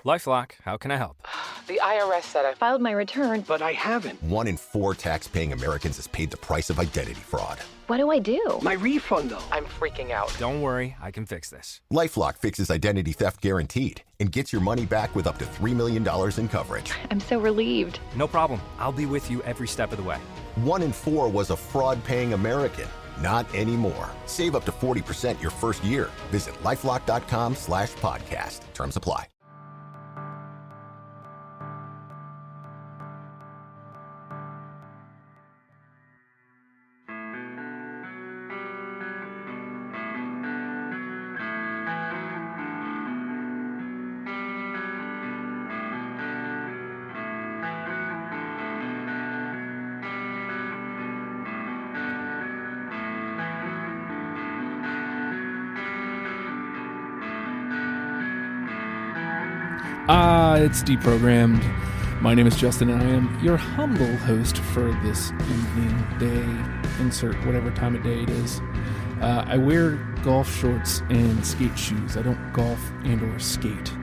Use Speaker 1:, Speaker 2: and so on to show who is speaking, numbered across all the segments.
Speaker 1: LifeLock, how can I help?
Speaker 2: The IRS said I filed my return,
Speaker 3: But I haven't.
Speaker 4: 1 in 4 tax-paying Americans has paid the price of identity fraud.
Speaker 2: What do I do?
Speaker 3: My refund, though.
Speaker 2: I'm freaking out.
Speaker 1: Don't worry, I can fix this.
Speaker 4: LifeLock fixes identity theft guaranteed and gets your money back with up to $3 million in coverage.
Speaker 2: I'm so relieved.
Speaker 1: No problem. I'll be with you every step of the way.
Speaker 4: 1 in 4 was a fraud-paying American. Not anymore. Save up to 40% your first year. Visit LifeLock.com/podcast. Terms apply.
Speaker 5: It's Deprogrammed. My name is Justin, and I am your humble host for this evening, day, insert whatever time of day it is. I wear golf shorts and skate shoes. I don't golf and or skate.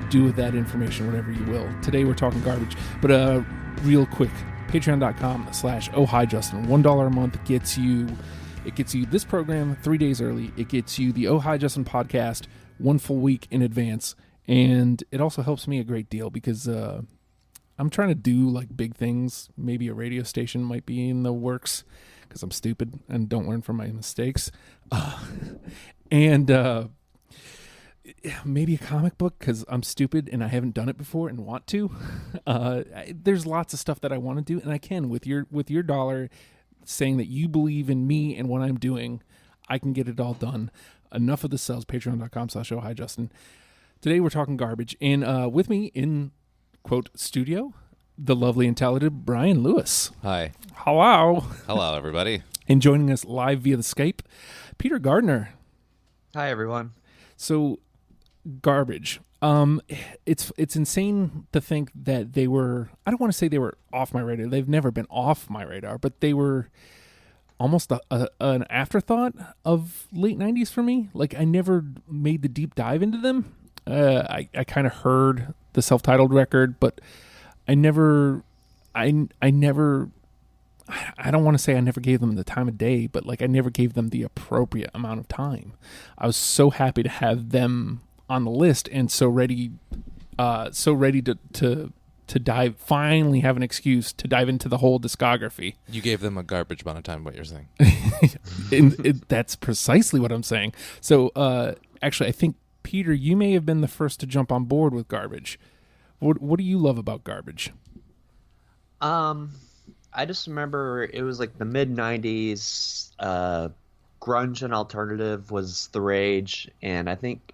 Speaker 5: Do with that information whatever you will. Today we're talking garbage, but real quick, patreon.com/ohhijustin. $1 a month gets you this program 3 days early. It gets you the Oh Hi Justin podcast 1 full week in advance. And it also helps me a great deal because I'm trying to do like big things. Maybe a radio station might be in the works because I'm stupid and don't learn from my mistakes. And maybe a comic book because I'm stupid and I haven't done it before and want to. There's lots of stuff that I want to do, and I can with your dollar, saying that you believe in me and what I'm doing. I can get it all done. Enough of the sells. Patreon.com/ohhijustin. Today we're talking garbage, and with me in, quote, studio, the lovely and talented Bryan Lewis.
Speaker 6: Hi.
Speaker 5: Hello.
Speaker 6: Hello, everybody.
Speaker 5: And joining us live via the Skype, Peter Gardner.
Speaker 7: Hi, everyone.
Speaker 5: So, garbage. It's insane to think that they were, I don't want to say they were off my radar. They've never been off my radar, but they were almost an afterthought of late 90s for me. Like, I never made the deep dive into them. I kind of heard the self-titled record, but I don't want to say I never gave them the time of day, but like I never gave them the appropriate amount of time. I was so happy to have them on the list and so ready to dive, finally have an excuse to dive into the whole discography.
Speaker 6: You gave them a garbage amount of time, what you're saying.
Speaker 5: That's precisely what I'm saying. So, actually, I think Peter, you may have been the first to jump on board with garbage. What do you love about garbage?
Speaker 7: I just remember it was like the mid-90s. Grunge and alternative was the rage, and I think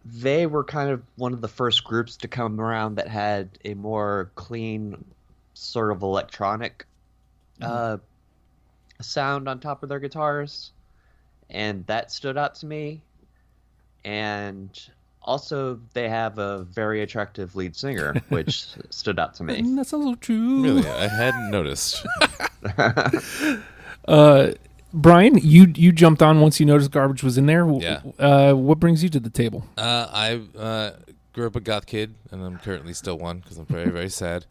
Speaker 7: they were kind of one of the first groups to come around that had a more clean sort of electronic sound on top of their guitars, and that stood out to me. And also, they have a very attractive lead singer, which stood out to me.
Speaker 5: That's also true.
Speaker 6: Really? I hadn't noticed.
Speaker 5: Bryan, you jumped on once you noticed garbage was in there.
Speaker 6: Yeah.
Speaker 5: What brings you to the table?
Speaker 6: I grew up a goth kid, and I'm currently still one because I'm very, very sad.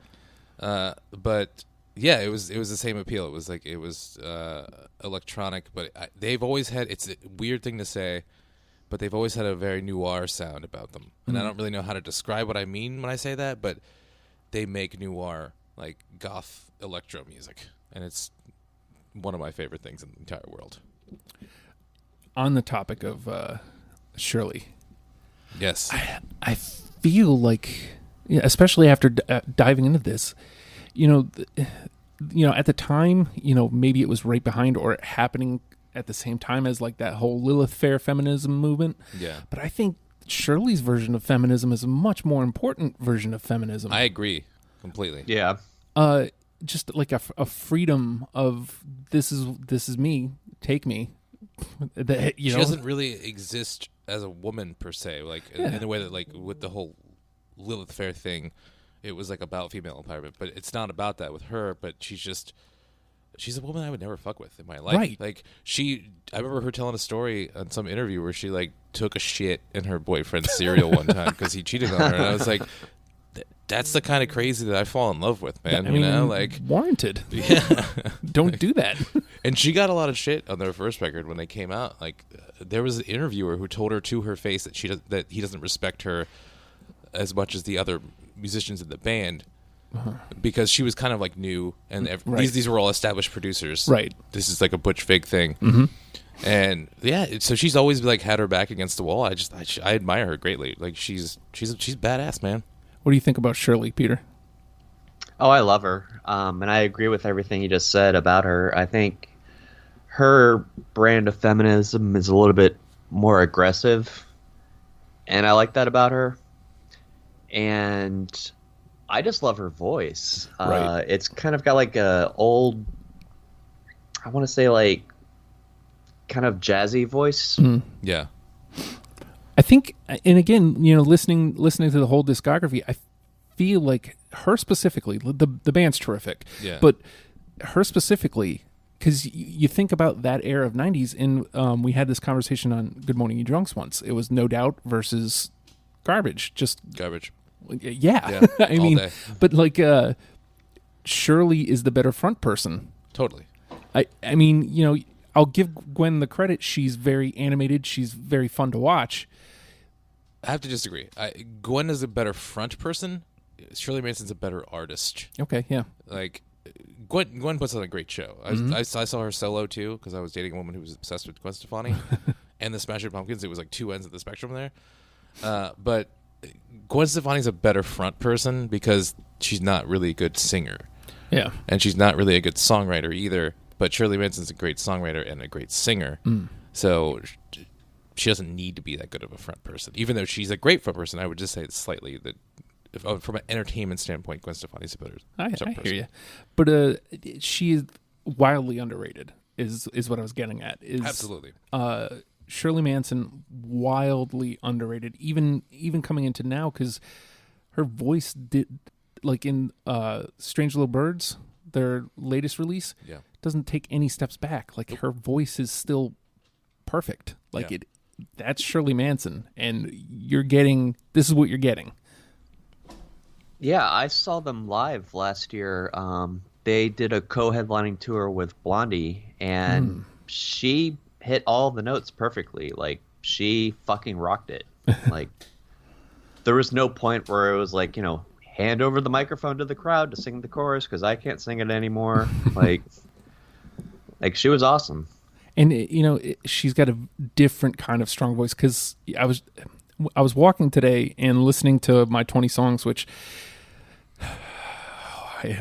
Speaker 6: But yeah, it was the same appeal. It was electronic, but they've always had. It's a weird thing to say, but they've always had a very noir sound about them. And I don't really know how to describe what I mean when I say that, but they make noir, like goth electro music. And it's one of my favorite things in the entire world.
Speaker 5: On the topic of Shirley.
Speaker 6: Yes.
Speaker 5: I feel like, especially after diving into this, at the time, maybe it was right behind or happening at the same time as like that whole Lilith Fair feminism movement.
Speaker 6: Yeah.
Speaker 5: But I think Shirley's version of feminism is a much more important version of feminism.
Speaker 6: I agree completely.
Speaker 7: Yeah.
Speaker 5: Just like a freedom of this is me, take me.
Speaker 6: She doesn't really exist as a woman per se, like in the way that like with the whole Lilith Fair thing, it was like about female empowerment, but it's not about that with her. But she's just she's a woman I would never fuck with in my life.
Speaker 5: Right.
Speaker 6: Like I remember her telling a story on some interview where she like took a shit in her boyfriend's cereal one time because he cheated on her, and I was like, that's the kind of crazy that I fall in love with, man.
Speaker 5: I mean,
Speaker 6: you know, like
Speaker 5: warranted.
Speaker 6: yeah.
Speaker 5: Don't do that.
Speaker 6: And she got a lot of shit on their first record when they came out. Like there was an interviewer who told her to her face that that he doesn't respect her as much as the other musicians in the band. Because she was kind of like new, and
Speaker 5: Right.
Speaker 6: these were all established producers.
Speaker 5: Right.
Speaker 6: This is like a Butch Vig thing, and yeah, so she's always like had her back against the wall. I admire her greatly. Like she's badass, man.
Speaker 5: What do you think about Shirley, Peter?
Speaker 7: Oh, I love her. And I agree with everything you just said about her. I think her brand of feminism is a little bit more aggressive, and I like that about her. And I just love her voice.
Speaker 5: Right.
Speaker 7: It's kind of got like a old, I want to say like kind of jazzy voice.
Speaker 6: Yeah,
Speaker 5: I think, and again, you know, listening to the whole discography, I feel like her specifically, the band's terrific,
Speaker 6: Yeah.
Speaker 5: but her specifically, because you think about that era of '90s, and we had this conversation on Good Morning You Drunks once. It was No Doubt versus Garbage, just
Speaker 6: garbage.
Speaker 5: yeah.
Speaker 6: Yeah,
Speaker 5: I
Speaker 6: all
Speaker 5: mean,
Speaker 6: day.
Speaker 5: but like Shirley is the better front person.
Speaker 6: Totally.
Speaker 5: I mean, you know, I'll give Gwen the credit. She's very animated. She's very fun to watch.
Speaker 6: I have to disagree. Gwen is a better front person. Shirley Manson's a better artist.
Speaker 5: Okay, yeah.
Speaker 6: Like Gwen puts on a great show. I saw her solo too because I was dating a woman who was obsessed with Gwen Stefani and the Smashing Pumpkins. It was like two ends of the spectrum there. But Gwen Stefani's a better front person because she's not really a good singer.
Speaker 5: Yeah.
Speaker 6: And she's not really a good songwriter either. But Shirley Manson's a great songwriter and a great singer. So she doesn't need to be that good of a front person. Even though she's a great front person, I would just say it's slightly that from an entertainment standpoint, Gwen Stefani's a better
Speaker 5: I
Speaker 6: person.
Speaker 5: hear you. But she is wildly underrated is what I was getting at.
Speaker 6: Absolutely.
Speaker 5: Shirley Manson, wildly underrated, even coming into now, because her voice did, like in Strange Little Birds, their latest release,
Speaker 6: Yeah.
Speaker 5: doesn't take any steps back. Like her voice is still perfect. Like
Speaker 6: Yeah.
Speaker 5: that's Shirley Manson, and this is what you're getting.
Speaker 7: Yeah, I saw them live last year. They did a co-headlining tour with Blondie, and she hit all the notes perfectly. Like, she fucking rocked it. Like, there was no point where it was like, you know, hand over the microphone to the crowd to sing the chorus because I can't sing it anymore. like she was awesome.
Speaker 5: And she's got a different kind of strong voice, because I was walking today and listening to my 20 songs, which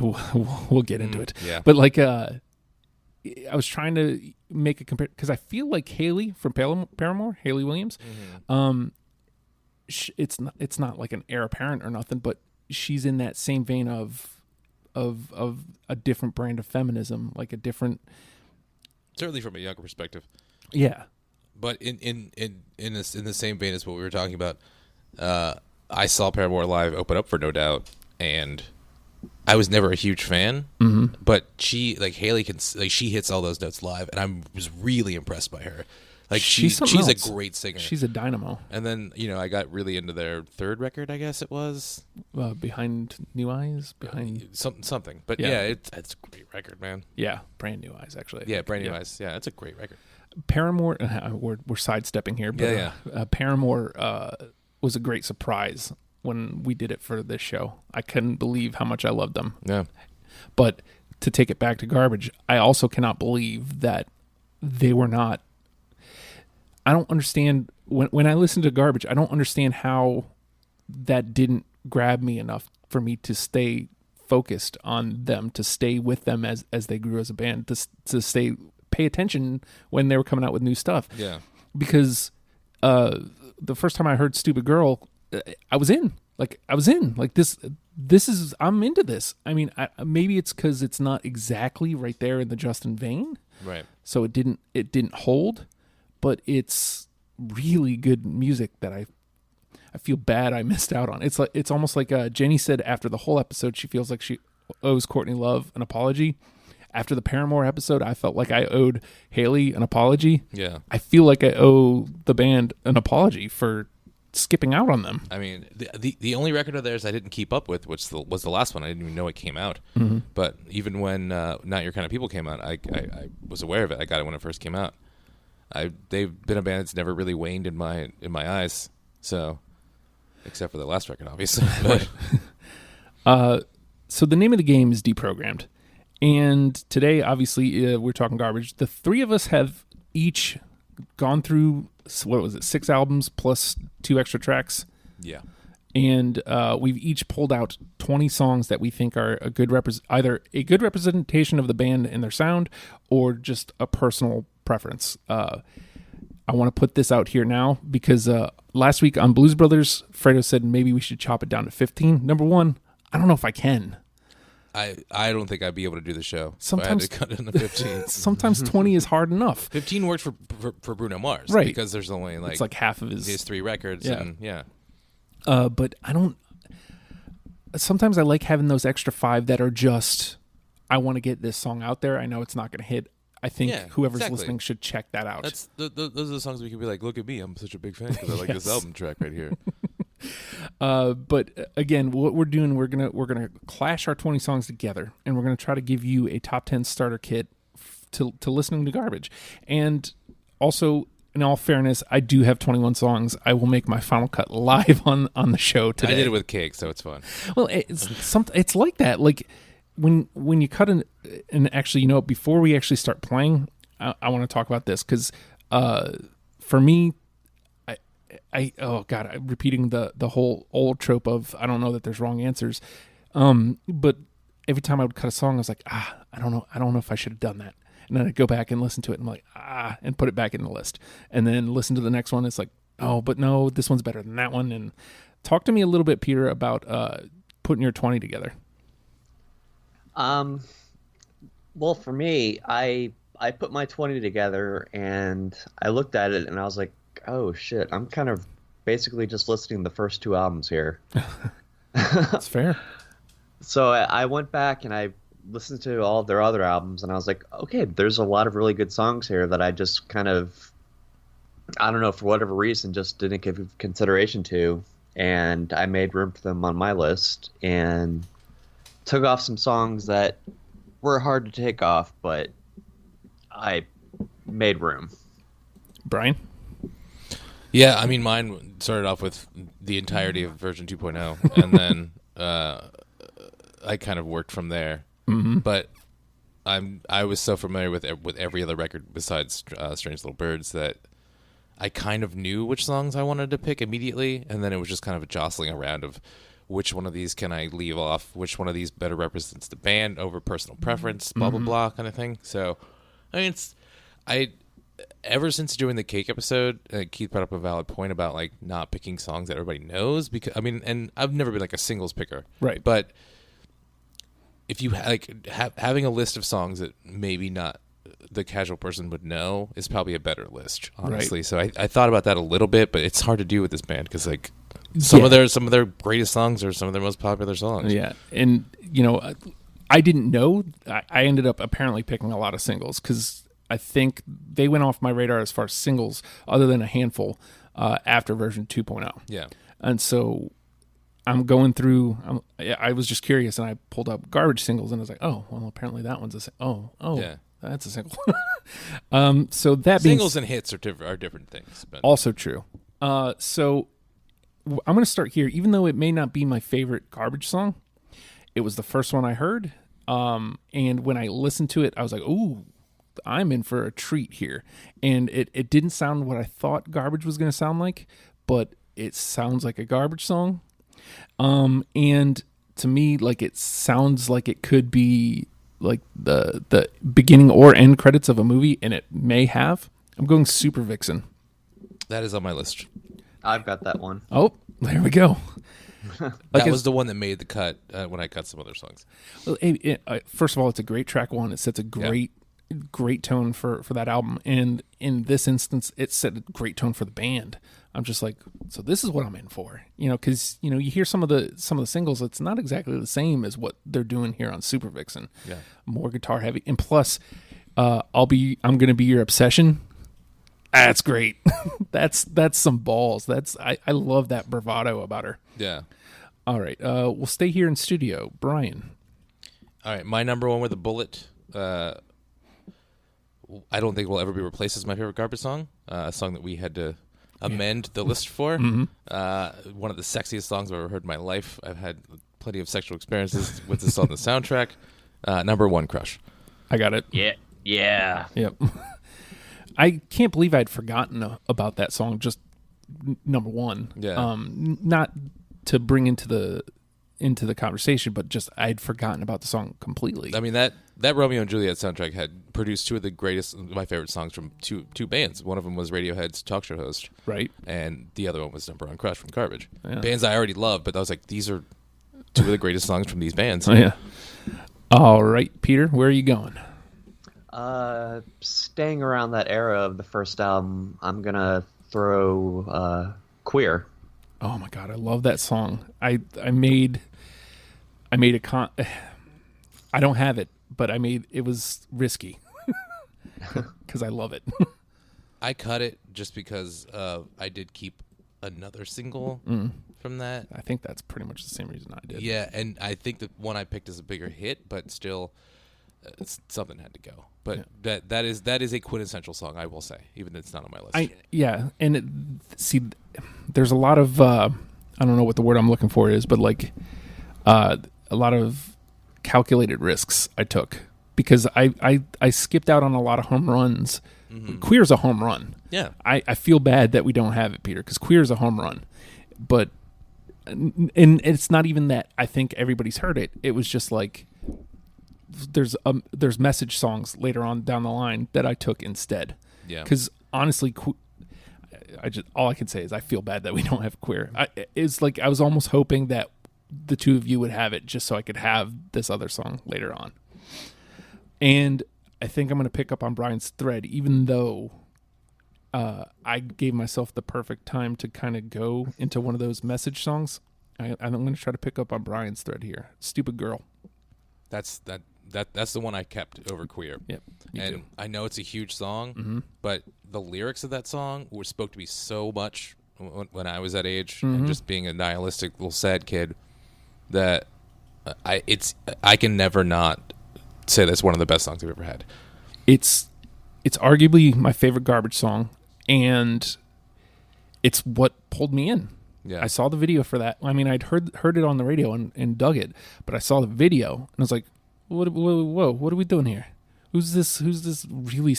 Speaker 5: we'll get into it.
Speaker 6: Yeah.
Speaker 5: But like I was trying to make a compare, because I feel like Haley from Paramore, Haley Williams, it's not like an heir apparent or nothing, but she's in that same vein of a different brand of feminism, like a different.
Speaker 6: Certainly from a younger perspective.
Speaker 5: Yeah.
Speaker 6: But in the same vein as what we were talking about, I saw Paramore live open up for No Doubt, and I was never a huge fan. But Haley she hits all those notes live, and I was really impressed by her. Like she's a great singer.
Speaker 5: She's a dynamo.
Speaker 6: And then I got really into their third record, I guess it was
Speaker 5: Behind New Eyes,
Speaker 6: something. But
Speaker 5: Yeah.
Speaker 6: it's a great record, man.
Speaker 5: yeah, Brand New Eyes actually.
Speaker 6: Yeah, Brand New Eyes. Yeah, it's a great record.
Speaker 5: Paramore. We're sidestepping here, but
Speaker 6: Yeah.
Speaker 5: Paramore was a great surprise when we did it for this show. I couldn't believe how much I loved them.
Speaker 6: Yeah.
Speaker 5: But to take it back to Garbage, I also cannot believe that they were not. I don't understand when I listen to Garbage. I don't understand how that didn't grab me enough for me to stay focused on them, to stay with them as they grew as a band, to pay attention when they were coming out with new stuff.
Speaker 6: Yeah.
Speaker 5: Because the first time I heard Stupid Girl, I was in. Like this is, I'm into this. I mean, maybe it's because it's not exactly right there in the Justin vein,
Speaker 6: Right.
Speaker 5: so it didn't hold, but it's really good music that I feel bad I missed out on. It's almost like Jenny said after the whole episode, she feels like she owes Courtney Love an apology. after the Paramore episode, I felt like I owed Haley an apology.
Speaker 6: Yeah.
Speaker 5: I feel like I owe the band an apology for skipping out on them.
Speaker 6: I mean, the only record of theirs I didn't keep up with, which was the last one. I didn't even know it came out. But even when Not Your Kind of People came out, I was aware of it. I got it when it first came out. They've been a band that's never really waned in my eyes. So, except for the last record, obviously.
Speaker 5: So the name of the game is Deprogrammed. And today, obviously, we're talking garbage. The three of us have each gone through, 6 albums plus 2 extra tracks.
Speaker 6: Yeah.
Speaker 5: And we've each pulled out 20 songs that we think are a good either a good representation of the band and their sound, or just a personal preference. I want to put this out here now because last week on Blues Brothers, Fredo said maybe we should chop it down to 15. Number one, I don't know if I can.
Speaker 6: I don't think I'd be able to do the show.
Speaker 5: Sometimes
Speaker 6: if I had to cut it into 15.
Speaker 5: Sometimes 20 is hard enough.
Speaker 6: 15 worked for Bruno Mars,
Speaker 5: right?
Speaker 6: Because there's only
Speaker 5: it's like half of
Speaker 6: his 3 records.
Speaker 5: Yeah.
Speaker 6: And yeah.
Speaker 5: But I don't. Sometimes I like having those extra 5 that are just, I want to get this song out there. I know it's not going to hit. I think whoever's listening should check that out.
Speaker 6: That's those are the songs we can be like, look at me, I'm such a big fan because I like this album track right here.
Speaker 5: But again, what we're doing, we're gonna clash our 20 songs together, and we're gonna try to give you a top 10 starter kit to listening to garbage. And also, in all fairness, I do have 21 songs. I will make my final cut live on the show today.
Speaker 6: I did it with cake, so it's fun.
Speaker 5: Well, it's like that. Like when you cut and actually, before we actually start playing, I want to talk about this because for me, I'm repeating the whole old trope of I don't know that there's wrong answers. But every time I would cut a song, I was like, I don't know if I should have done that. And then I'd go back and listen to it and I'm like, and put it back in the list. And then listen to the next one. It's like, oh, but no, this one's better than that one. And talk to me a little bit, Peter, about putting your 20 together.
Speaker 7: Well, for me, I put my 20 together and I looked at it and I was like, oh shit, I'm kind of basically just listing the first 2 albums here.
Speaker 5: That's fair.
Speaker 7: So I went back and I listened to all of their other albums and I was like, okay, there's a lot of really good songs here that I just kind of, I don't know, for whatever reason, just didn't give consideration to. And I made room for them on my list and took off some songs that were hard to take off, but I made room.
Speaker 5: Brian?
Speaker 6: Yeah, I mean, mine started off with the entirety of version 2.0, and then I kind of worked from there. Mm-hmm. But I was so familiar with every other record besides Strange Little Birds that I kind of knew which songs I wanted to pick immediately, and then it was just kind of a jostling around of which one of these can I leave off, which one of these better represents the band over personal preference, blah, blah, blah, kind of thing. So, I mean, ever since doing the Cake episode, Keith brought up a valid point about, like, not picking songs that everybody knows, because, I mean, and I've never been, like, a singles picker.
Speaker 5: Right.
Speaker 6: But if you, having a list of songs that maybe not the casual person would know is probably a better list, honestly. Right. So I thought about that a little bit, but it's hard to do with this band because, like, some of their greatest songs are some of their most popular songs.
Speaker 5: Yeah, and I didn't know. I ended up apparently picking a lot of singles because I think they went off my radar as far as singles, other than a handful after version 2.0.
Speaker 6: Yeah,
Speaker 5: and so I'm going through. I was just curious, and I pulled up garbage singles, and I was like, oh, well, apparently that one's yeah. That's a single. So that
Speaker 6: singles and hits are different things. But.
Speaker 5: Also true. So I'm going to start here. Even though it may not be my favorite garbage song, it was the first one I heard. And when I listened to it, I was like, ooh, I'm in for a treat here. And it didn't sound what I thought garbage was going to sound like, but it sounds like a garbage song. And to me, like, it sounds like it could be like the beginning or end credits of a movie, and it may have. I'm going Super Vixen.
Speaker 6: That is on my list.
Speaker 7: I've got that one.
Speaker 5: Oh, there we go.
Speaker 6: That was the one that made the cut when I cut some other songs.
Speaker 5: Well, first of all, it's a great track one. It sets a great great tone for that album, and in this instance, it set a great tone for the band. I'm just like, so this is what I'm in for, because you hear some of the singles, it's not exactly the same as what they're doing here on Super Vixen.
Speaker 6: Yeah,
Speaker 5: more guitar heavy, and plus, I'm gonna be your obsession. That's great. that's some balls. I love that bravado about her.
Speaker 6: Yeah.
Speaker 5: All right, we'll stay here in studio, Bryan.
Speaker 6: All right, my number one with a bullet. I don't think will ever be replaced as my favorite garbage song. A song that we had to amend the list for.
Speaker 5: Mm-hmm.
Speaker 6: One of the sexiest songs I've ever heard in my life. I've had plenty of sexual experiences with this on the soundtrack. Number one, Crush.
Speaker 5: I got it.
Speaker 7: Yeah.
Speaker 5: Yep. I can't believe I'd forgotten about that song. Just number one.
Speaker 6: Yeah.
Speaker 5: Not to bring into the conversation, but just I'd forgotten about the song completely.
Speaker 6: I mean that Romeo and Juliet soundtrack had produced two of the greatest, my favorite songs from two bands. One of them was Radiohead's talk show host,
Speaker 5: right,
Speaker 6: and the other one was Number One Crush from Garbage.
Speaker 5: Yeah.
Speaker 6: Bands I already loved, but I was like, these are two of the greatest songs from these bands.
Speaker 5: Oh yeah. All right, Peter, where are you going?
Speaker 7: Staying around that era of the first album, I'm gonna throw Queer.
Speaker 5: Oh my god, I love that song. I made a I don't have it, but it was risky because I love it.
Speaker 6: I cut it just because I did keep another single from that.
Speaker 5: I think that's pretty much the same reason I did.
Speaker 6: Yeah, and I think the one I picked is a bigger hit, but still, something had to go. But that is a quintessential song, I will say, even though it's not on my list.
Speaker 5: There's a lot of I don't know what the word I'm looking for is, but like a lot of calculated risks I took because I skipped out on a lot of home runs. Mm-hmm. Queer's a home run.
Speaker 6: Yeah,
Speaker 5: I feel bad that we don't have it, Peter, because Queer's a home run, but and it's not even that I think everybody's heard it. It was just like there's message songs later on down the line that I took instead.
Speaker 6: Yeah,
Speaker 5: because honestly, all I can say is I feel bad that we don't have Queer. It's like I was almost hoping that the two of you would have it just so I could have this other song later on. And I think I'm going to pick up on Bryan's thread, even though I gave myself the perfect time to kind of go into one of those message songs. I'm going to try to pick up on Bryan's thread here. Stupid Girl.
Speaker 6: That's the one I kept over Queer.
Speaker 5: Yep.
Speaker 6: And
Speaker 5: too.
Speaker 6: I know it's a huge song, but the lyrics of that song spoke to me so much when I was that age, and just being a nihilistic little sad kid, that I can never not say that's one of the best songs I've ever had.
Speaker 5: It's arguably my favorite Garbage song, and it's what pulled me in.
Speaker 6: Yeah.
Speaker 5: I saw the video for that. I mean, I'd heard it on the radio and dug it, but I saw the video and I was like, whoa, what are we doing here? Who's this really?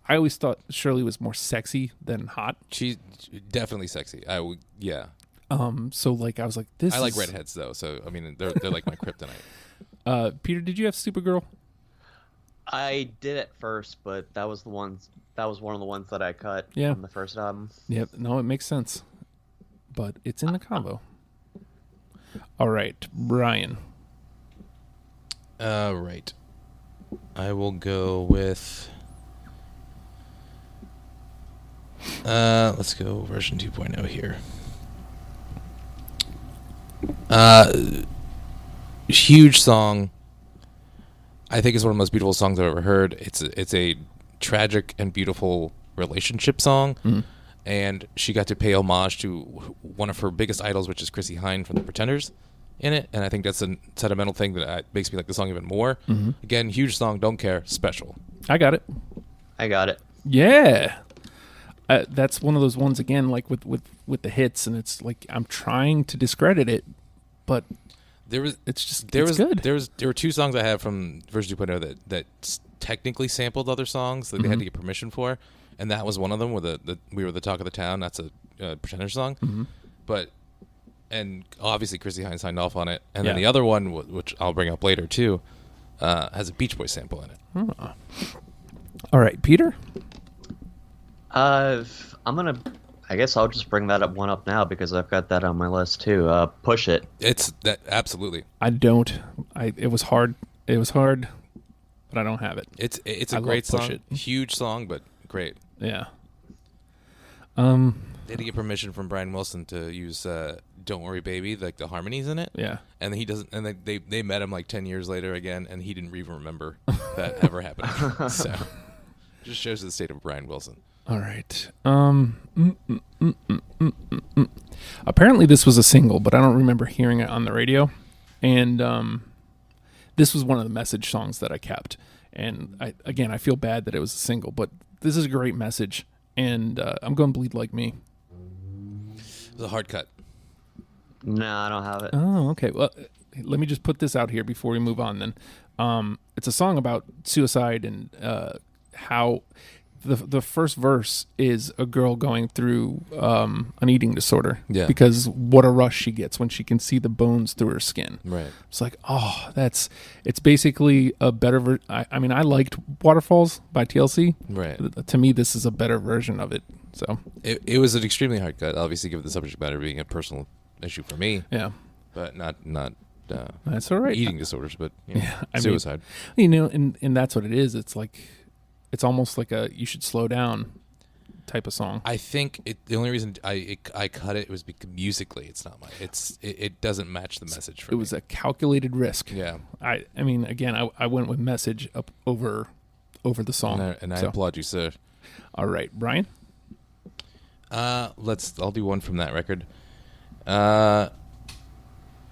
Speaker 5: I always thought Shirley was more sexy than hot.
Speaker 6: She's definitely sexy. Yeah.
Speaker 5: So like I was like, this.
Speaker 6: I like redheads though, so I mean they're like my kryptonite.
Speaker 5: Peter, did you have Supergirl?
Speaker 7: I did at first, but that was one of the ones that I cut from the first album.
Speaker 5: Yep. No, it makes sense. But it's in the combo. All right, Bryan.
Speaker 6: Right. I will go with. Let's go version 2.0 here. Huge song. I think it's one of the most beautiful songs I've ever heard. It's a tragic and beautiful relationship song, and she got to pay homage to one of her biggest idols, which is Chrissie Hynde from The Pretenders, in it. And I think that's a sentimental thing that makes me like the song even more. Again, huge song, don't care, special.
Speaker 5: I got it. Yeah. That's one of those ones again, like with the hits, and it's like I'm trying to discredit it, but there were two songs I have from version 2.0 that technically sampled other songs that they had to get permission for, and that was one of them. Where we were the talk of the town. That's a Pretender song, and obviously Chrissie Hynde signed off on it, and then the other one, which I'll bring up later too, has a Beach Boys sample in it. All right, Peter.
Speaker 7: I guess I'll just bring that one up now because I've got that on my list too. Push It.
Speaker 6: It's that absolutely.
Speaker 5: I don't. It was hard. but I don't have it.
Speaker 6: It's
Speaker 5: I
Speaker 6: a
Speaker 5: love
Speaker 6: great
Speaker 5: Push
Speaker 6: song.
Speaker 5: It.
Speaker 6: Huge song, but great.
Speaker 5: Yeah.
Speaker 6: They had to get permission from Brian Wilson to use "Don't Worry, Baby," like the harmonies in it.
Speaker 5: Yeah.
Speaker 6: And he doesn't. And they met him like 10 years later again, and he didn't even remember that ever happened. So just shows the state of Brian Wilson.
Speaker 5: All right. Apparently this was a single, but I don't remember hearing it on the radio. And this was one of the message songs that I kept. And I feel bad that it was a single, but this is a great message. And I'm going to Bleed Like Me.
Speaker 6: It was a hard cut.
Speaker 7: No, I don't have it.
Speaker 5: Oh, okay. Well, let me just put this out here before we move on then. It's a song about suicide and how the first verse is a girl going through an eating disorder.
Speaker 6: Yeah.
Speaker 5: Because what a rush she gets when she can see the bones through her skin.
Speaker 6: Right.
Speaker 5: It's like, it's basically a better I mean, I liked Waterfalls by TLC.
Speaker 6: Right.
Speaker 5: To me, this is a better version of it. So
Speaker 6: It was an extremely hard cut, obviously, given the subject matter being a personal issue for me.
Speaker 5: yeah.
Speaker 6: But not
Speaker 5: That's all right.
Speaker 6: eating disorders, but you know,
Speaker 5: Yeah, I mean,
Speaker 6: suicide.
Speaker 5: And that's what it is. It's like, it's almost like a you should slow down type of song.
Speaker 6: I think the only reason I cut it was because musically it's not it doesn't match the message for
Speaker 5: It
Speaker 6: me.
Speaker 5: was a calculated risk.
Speaker 6: Yeah.
Speaker 5: I mean, again, I went with message up over the song.
Speaker 6: And I
Speaker 5: So,
Speaker 6: applaud you, sir.
Speaker 5: all right, Brian.
Speaker 6: I'll do one from that record.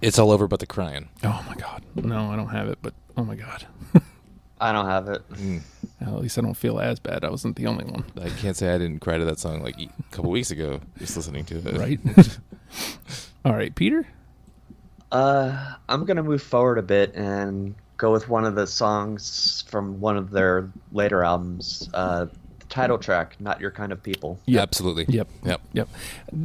Speaker 6: It's All Over But the Crying.
Speaker 5: Oh my God, no, I don't have it. But oh my God,
Speaker 7: I don't have it.
Speaker 5: at least I don't feel as bad. I wasn't the only one,
Speaker 6: I can't say I didn't cry to that song like a couple weeks ago just listening to it.
Speaker 5: right? All right, Peter.
Speaker 7: I'm gonna move forward a bit and go with one of the songs from one of their later albums. The title track, "Not Your Kind of People."
Speaker 6: Yeah, absolutely.
Speaker 5: Yep.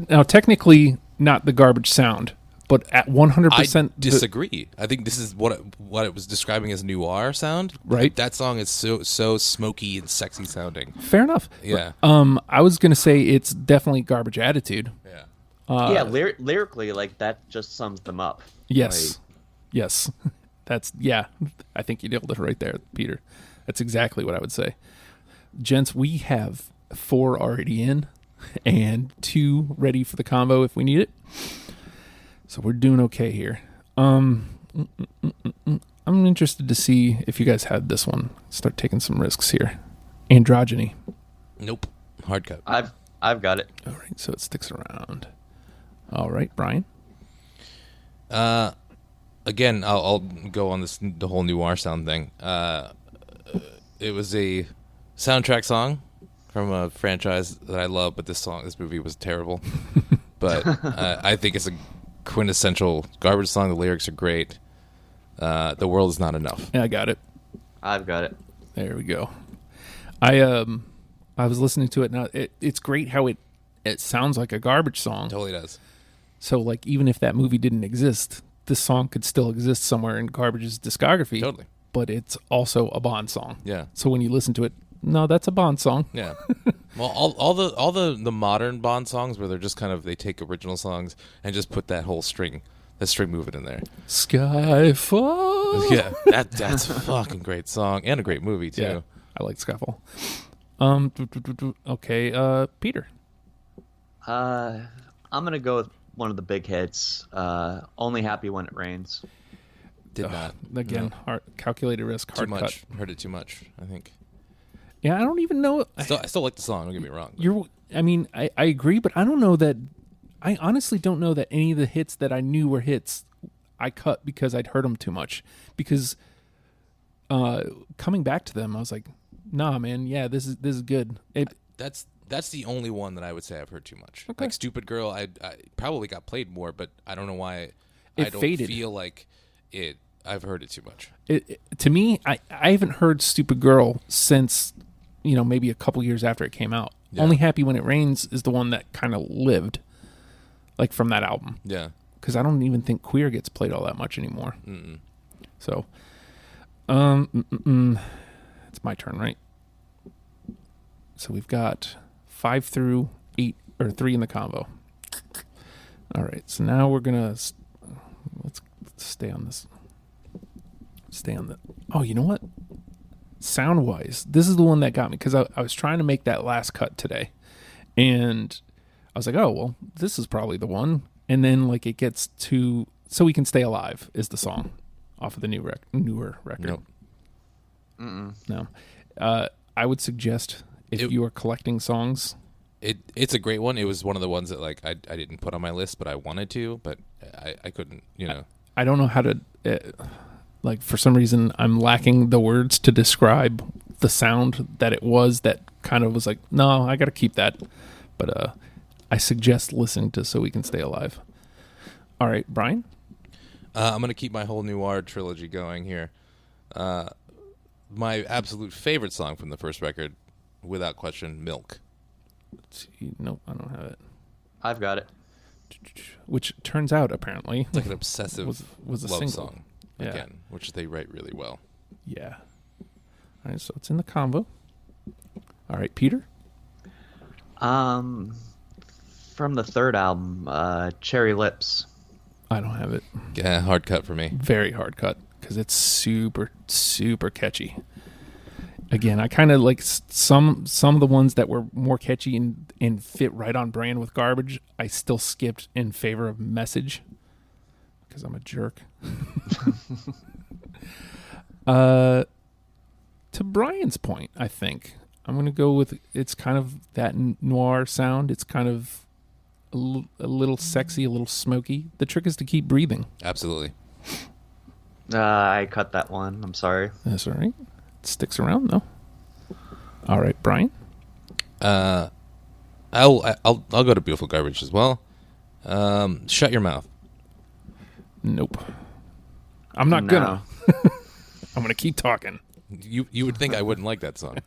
Speaker 5: Now, technically, not the garbage sound, but at 100%.
Speaker 6: I disagree. I think this is what it was describing as noir sound.
Speaker 5: Right.
Speaker 6: That song is so smoky and sexy sounding.
Speaker 5: Fair enough.
Speaker 6: Yeah.
Speaker 5: I was gonna say it's definitely Garbage Attitude.
Speaker 6: Yeah.
Speaker 7: Yeah, lyrically, like that just sums them up.
Speaker 5: Yes. Yes. I think you nailed it right there, Peter. That's exactly what I would say. Gents, we have 4 already in and 2 ready for the combo if we need it. So we're doing okay here. I'm interested to see if you guys had this one. Start taking some risks here. Androgyny.
Speaker 6: Nope. Hard cut.
Speaker 7: I've got it.
Speaker 5: All right, so it sticks around. All right, Brian.
Speaker 6: Again, I'll go on the whole noir sound thing. It was a soundtrack song from a franchise that I love, but this movie was terrible. But I think it's a quintessential garbage song. The lyrics are great. The World Is Not Enough.
Speaker 5: Yeah, I got it.
Speaker 7: I've got it.
Speaker 5: There we go. I was listening to it now. It's great how it sounds like a garbage song.
Speaker 6: Totally does.
Speaker 5: So like even if that movie didn't exist, this song could still exist somewhere in Garbage's discography.
Speaker 6: Totally.
Speaker 5: But it's also a Bond song.
Speaker 6: Yeah.
Speaker 5: So when you listen to it, no, that's a Bond song.
Speaker 6: Yeah. Well, all the modern Bond songs where they're just kind of they take original songs and just put that string movement in there.
Speaker 5: Skyfall.
Speaker 6: Yeah, that's a fucking great song and a great movie too.
Speaker 5: Yeah, I like Skyfall. Okay, Peter.
Speaker 7: I'm gonna go with one of the big hits. "Only Happy When It Rains."
Speaker 6: Did not
Speaker 5: Again,
Speaker 6: no.
Speaker 5: hard, calculated risk, hard
Speaker 6: Too much.
Speaker 5: cut.
Speaker 6: Heard it too much. I think.
Speaker 5: Yeah, I don't even know.
Speaker 6: I still like the song. Don't get me wrong.
Speaker 5: I agree, but I don't know that. I honestly don't know that any of the hits that I knew were hits I cut because I'd heard them too much. Because coming back to them, I was like, "Nah, man, yeah, this is good."
Speaker 6: That's the only one that I would say I've heard too much.
Speaker 5: Okay.
Speaker 6: Like "Stupid Girl," I probably got played more, but I don't know why.
Speaker 5: It
Speaker 6: I don't
Speaker 5: faded.
Speaker 6: feel like it. I've heard it too much.
Speaker 5: To me, I haven't heard "Stupid Girl" since maybe a couple years after it came out.
Speaker 6: Yeah.
Speaker 5: "Only Happy When It Rains" is the one that kind of lived, like from that album.
Speaker 6: Yeah.
Speaker 5: Because I don't even think "Queer" gets played all that much anymore.
Speaker 6: Mm-mm.
Speaker 5: So, it's my turn, right? So we've got 5 through 8 or 3 in the combo. All right, so now we're gonna let's stay on this. Stay on the. Oh, you know what? sound wise, this is the one that got me, because I was trying to make that last cut today, and I was like, oh well, this is probably the one. And then like it gets to "So We Can Stay Alive" is the song off of the newer record.
Speaker 6: Nope.
Speaker 5: No, I would suggest if you are collecting songs.
Speaker 6: It's a great one. It was one of the ones that like I didn't put on my list, but I wanted to, but I couldn't.
Speaker 5: I don't know how to. Like for some reason, I'm lacking the words to describe the sound that it was. That kind of was like, no, I got to keep that. But I suggest listening to "So We Can Stay Alive." All right, Bryan.
Speaker 6: I'm gonna keep my whole Noir trilogy going here. My absolute favorite song from the first record, without question, "Milk."
Speaker 5: Nope, I don't have it.
Speaker 7: I've got it.
Speaker 5: Which turns out apparently
Speaker 6: It's like an obsessive
Speaker 5: was a
Speaker 6: love
Speaker 5: single.
Speaker 6: song,
Speaker 5: Yeah.
Speaker 6: again, which they write really well.
Speaker 5: Yeah. All right, so it's in the combo. All right, Peter.
Speaker 7: From the third album, Cherry Lips.
Speaker 5: I don't have it.
Speaker 6: Yeah, hard cut for me.
Speaker 5: Very hard cut because it's super super catchy. Again, I kind of like some of the ones that were more catchy and fit right on brand with Garbage. I still skipped in favor of Message because I'm a jerk. To Bryan's point, I think I'm going to go with, it's kind of that noir sound. It's kind of a little sexy, a little smoky. The trick is to keep breathing.
Speaker 6: Absolutely.
Speaker 7: I cut that one. I'm sorry.
Speaker 5: That's all right. It sticks around though. All right, Bryan.
Speaker 6: I'll go to Beautiful Garbage as well. Shut Your Mouth.
Speaker 5: Nope. I'm not gonna. I'm gonna keep talking.
Speaker 6: You would think I wouldn't like that song.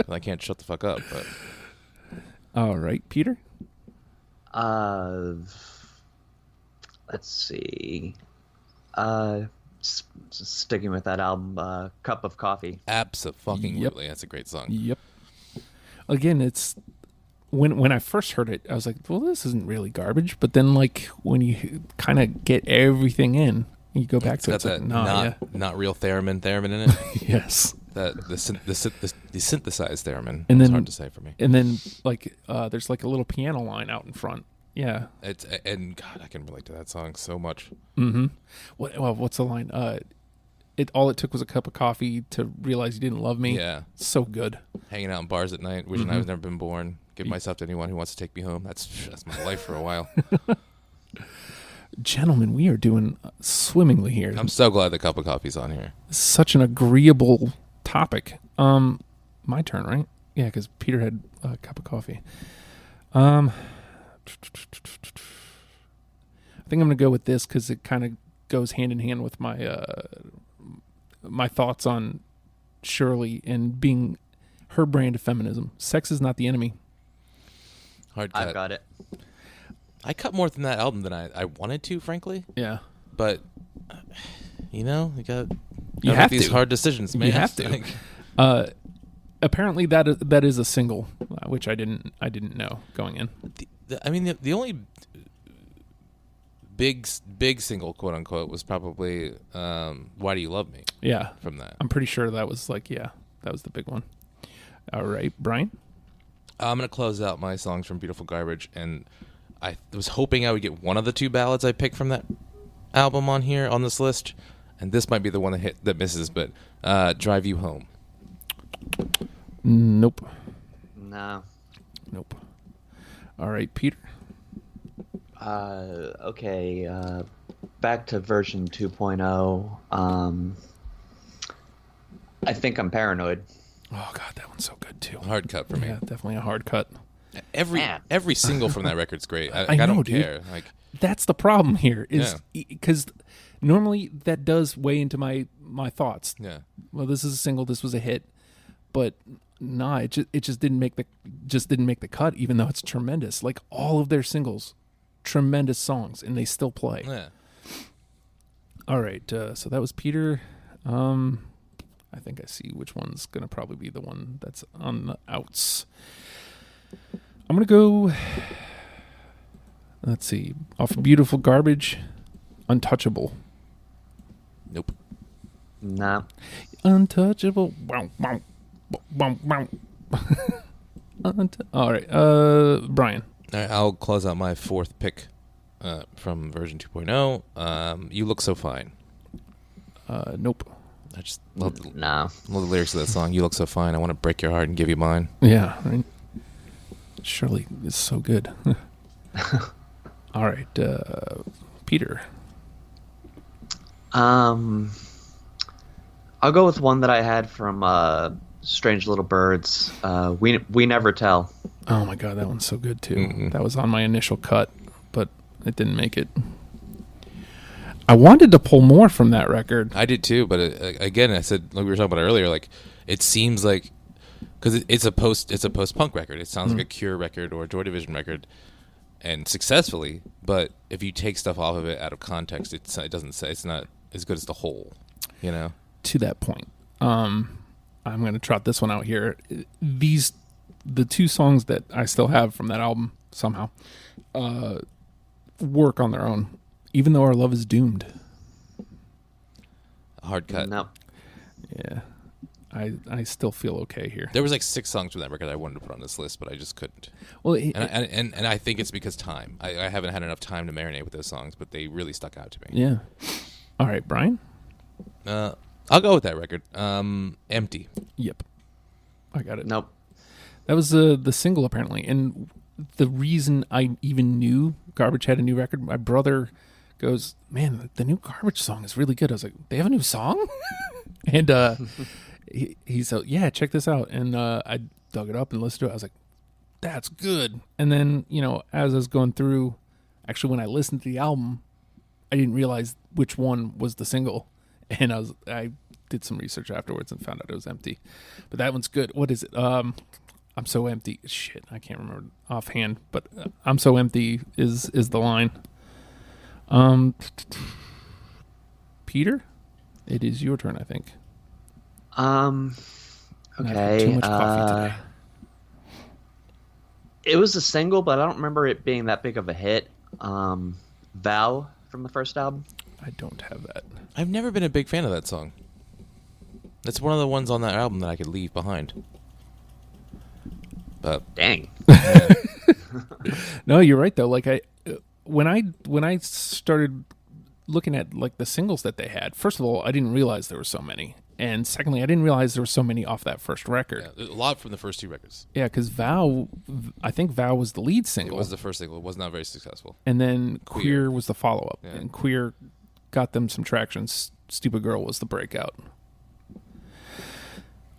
Speaker 6: I can't shut the fuck up. But
Speaker 5: All right, Peter.
Speaker 7: Let's see. Sticking with that album, Cup of Coffee.
Speaker 6: Abso-fucking-lutely. That's a great song.
Speaker 5: Yep. Again, it's when I first heard it, I was like, well, this isn't really Garbage. But then, like, when you kind of get everything in, you go back
Speaker 6: It's
Speaker 5: to
Speaker 6: got
Speaker 5: it.
Speaker 6: that
Speaker 5: It's like,
Speaker 6: not real theremin in it.
Speaker 5: yes.
Speaker 6: The synthesized theremin.
Speaker 5: And
Speaker 6: It's
Speaker 5: then
Speaker 6: hard to say for me.
Speaker 5: And then, like, there's like a little piano line out in front. Yeah.
Speaker 6: And God, I can relate to that song so much.
Speaker 5: Mm-hmm. What's the line? All it took was a cup of coffee to realize you didn't love me.
Speaker 6: Yeah.
Speaker 5: So good.
Speaker 6: Hanging out in bars at night, wishing I was never been born. Give myself to anyone who wants to take me home. That's my life for a while.
Speaker 5: Gentlemen, we are doing swimmingly here.
Speaker 6: I'm so glad the Cup of Coffee's on here.
Speaker 5: Such an agreeable topic. My turn, right? Yeah, because Peter had a cup of coffee. I think I'm gonna go with this because it kind of goes hand in hand with my my thoughts on Shirley and being her brand of feminism. Sex is not the enemy.
Speaker 6: Hard cut.
Speaker 7: I've got it.
Speaker 6: I cut more from that album than I wanted to, frankly.
Speaker 5: Yeah,
Speaker 6: But you got
Speaker 5: you
Speaker 6: make
Speaker 5: have
Speaker 6: these
Speaker 5: to.
Speaker 6: hard decisions, man.
Speaker 5: You have to. Apparently that is a single, which I didn't know going in.
Speaker 6: The only big single, quote unquote, was probably "Why Do You Love Me."
Speaker 5: Yeah,
Speaker 6: From that,
Speaker 5: I'm pretty sure that was like, yeah, that was the big one. All right, Bryan.
Speaker 6: I'm gonna close out my songs from Beautiful Garbage, and I was hoping I would get one of the two ballads I picked from that album on here on this list, and this might be the one that misses. But "Drive You Home."
Speaker 5: Nope.
Speaker 7: No.
Speaker 5: Nope. All right, Peter.
Speaker 7: Okay. Back to version 2.0. I think I'm paranoid.
Speaker 5: Oh God, that one's so good too.
Speaker 6: Hard cut for me.
Speaker 5: Yeah, definitely a hard cut.
Speaker 6: Every single from that record's great.
Speaker 5: I
Speaker 6: don't
Speaker 5: know, dude.
Speaker 6: care. Like,
Speaker 5: That's the problem here, is because normally that does weigh into my thoughts.
Speaker 6: yeah.
Speaker 5: Well, this is a single. This was a hit, but nah, it just didn't make the cut. Even though it's tremendous, like all of their singles, tremendous songs, and they still play.
Speaker 6: Yeah.
Speaker 5: All right, so that was Peter. I think I see which one's gonna probably be the one that's on the outs. I'm gonna go. Let's see, off Beautiful Garbage, Untouchable.
Speaker 6: Nope.
Speaker 7: No.
Speaker 5: Untouchable. Wow, wow. Bum, bum. All right, Bryan.
Speaker 6: All right, I'll close out my fourth pick from version 2.0. You Look So Fine.
Speaker 5: Nope.
Speaker 6: I just love the lyrics of that song. You look so fine. I want to break your heart and give you mine.
Speaker 5: Yeah, right. Surely it's so good. All right, Peter.
Speaker 7: I'll go with one that I had from Strange Little Birds. We Never Tell.
Speaker 5: Oh my god, that one's so good too.
Speaker 6: Mm-mm.
Speaker 5: That was on my initial cut, but it didn't make it. I wanted to pull more from that record.
Speaker 6: I did too, but again, I said like we were talking about earlier. Like it seems like because it's a post punk record. It sounds like a Cure record or a Joy Division record, and successfully. But if you take stuff off of it out of context, it doesn't say it's not as good as the whole. You know.
Speaker 5: To that point, I'm going to trot this one out here. The two songs that I still have from that album somehow work on their own, even though Our Love Is Doomed.
Speaker 6: Hard cut.
Speaker 7: No.
Speaker 5: Yeah, I still feel okay here.
Speaker 6: There was like 6 songs from that record I wanted to put on this list, but I just couldn't.
Speaker 5: Well,
Speaker 6: And I think it's because time. I haven't had enough time to marinate with those songs, but they really stuck out to me.
Speaker 5: yeah. All right, Bryan.
Speaker 6: I'll go with that record. Empty.
Speaker 5: Yep, I got it.
Speaker 7: Nope.
Speaker 5: That was the single apparently, and the reason I even knew Garbage had a new record. My brother goes, "Man, the new Garbage song is really good." I was like, "They have a new song?" And he said, "Yeah, check this out." And I dug it up and listened to it. I was like, "That's good." And then as I was going through, actually when I listened to the album, I didn't realize which one was the single, and I did some research afterwards and found out it was Empty. But that one's good. What is it? I'm so empty. Shit, I can't remember offhand. But I'm so empty is the line. Peter, it is your turn, I think. And I've had
Speaker 7: Okay.
Speaker 5: too much coffee today.
Speaker 7: It was a single, but I don't remember it being that big of a hit. Vow from the first album.
Speaker 5: I don't have that.
Speaker 6: I've never been a big fan of that song. It's one of the ones on that album that I could leave behind. But
Speaker 7: Dang.
Speaker 5: No, you're right though. Like when I started looking at like the singles that they had, first of all, I didn't realize there were so many, and secondly, I didn't realize there were so many off that first record.
Speaker 6: a lot from the first 2 records.
Speaker 5: Yeah, because I think Vow was the lead single.
Speaker 6: It was the first single. It was not very successful.
Speaker 5: And then Queer was the follow-up.
Speaker 6: Yeah.
Speaker 5: And Queer got them some traction. Stupid Girl was the breakout.